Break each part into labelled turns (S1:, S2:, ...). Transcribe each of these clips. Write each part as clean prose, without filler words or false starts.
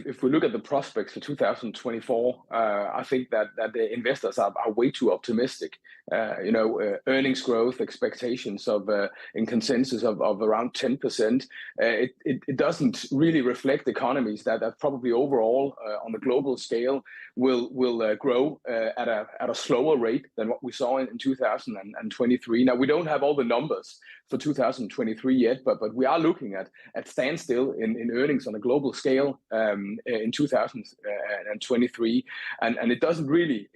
S1: if we look at the prospects for 2024, I think that the investors are way too optimistic. Earnings growth expectations of in consensus of around 10%. It doesn't really reflect economies that probably overall on the global scale will grow at a slower rate than what we saw in 2023. Now, we don't have all the numbers for 2023 yet, but we are looking at standstill in earnings on a global scale in 2023, and it doesn't really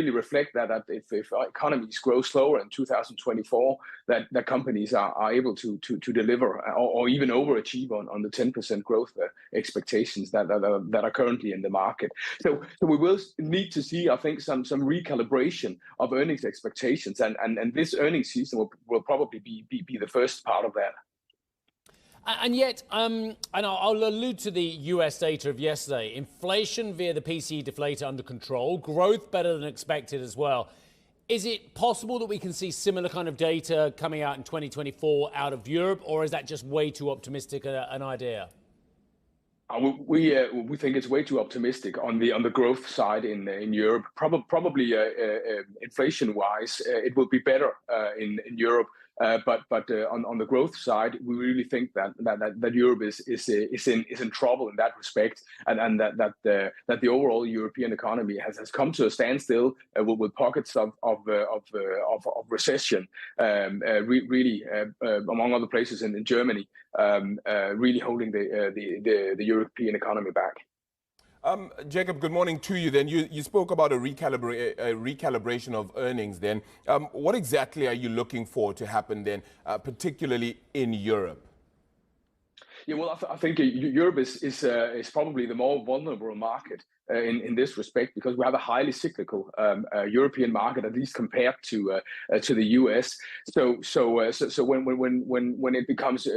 S1: reflect that if economies grow slower in 2024, that companies are able to deliver or even overachieve on the 10% growth expectations that are currently in the market. So we will need to see, I think, some recalibration of earnings expectations, and this earnings season will probably be the first part of that.
S2: And yet, and I'll allude to the US data of yesterday. Inflation via the PCE deflator under control, growth better than expected as well. Is it possible that we can see similar kind of data coming out in 2024 out of Europe, or is that just way too optimistic an idea?
S1: We think it's way too optimistic on the growth side in Europe. Probably inflation-wise, it will be better in Europe. But on the growth side, we really think that Europe is in trouble in that respect, and that the overall European economy has come to a standstill with pockets of recession, really among other places in Germany, really holding the European economy back.
S3: Jacob, good morning to you. Then you spoke about a recalibration of earnings. Then what exactly are you looking for to happen then, particularly in Europe?
S1: Yeah, well, I think Europe is probably the more vulnerable market in this respect, because we have a highly cyclical European market, at least compared to the US. So when it becomes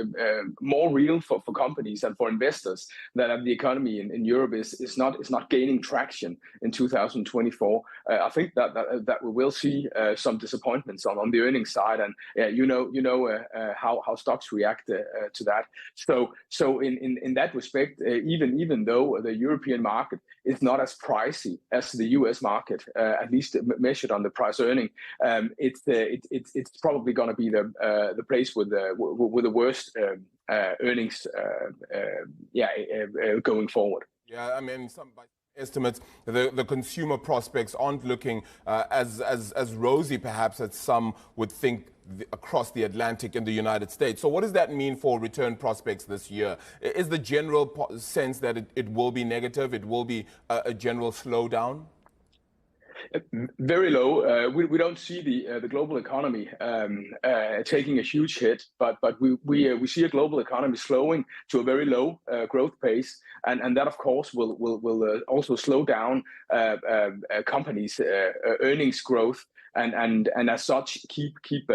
S1: more real for companies and for investors that the economy in Europe is not gaining traction in 2024, I think that we will see some disappointments on the earnings side, and how stocks react to that. So in that respect, even though the European market is not as pricey as the US market, at least measured on the price earning, it's probably going to be the place with the worst earnings going forward.
S3: Yeah, I mean, some estimates, the consumer prospects aren't looking as rosy perhaps as some would think across the Atlantic in the United States. So what does that mean for return prospects this year? Is the general sense that it will be negative? It will be a general slowdown?
S1: Very low. We don't see the global economy taking a huge hit, but we see a global economy slowing to a very low growth pace, and that of course will also slow down companies' earnings growth, and as such keep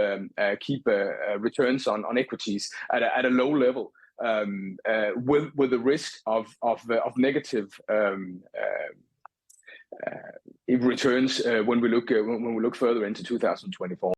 S1: returns on equities at a low level, with the risk of negative returns when we look further into 2024.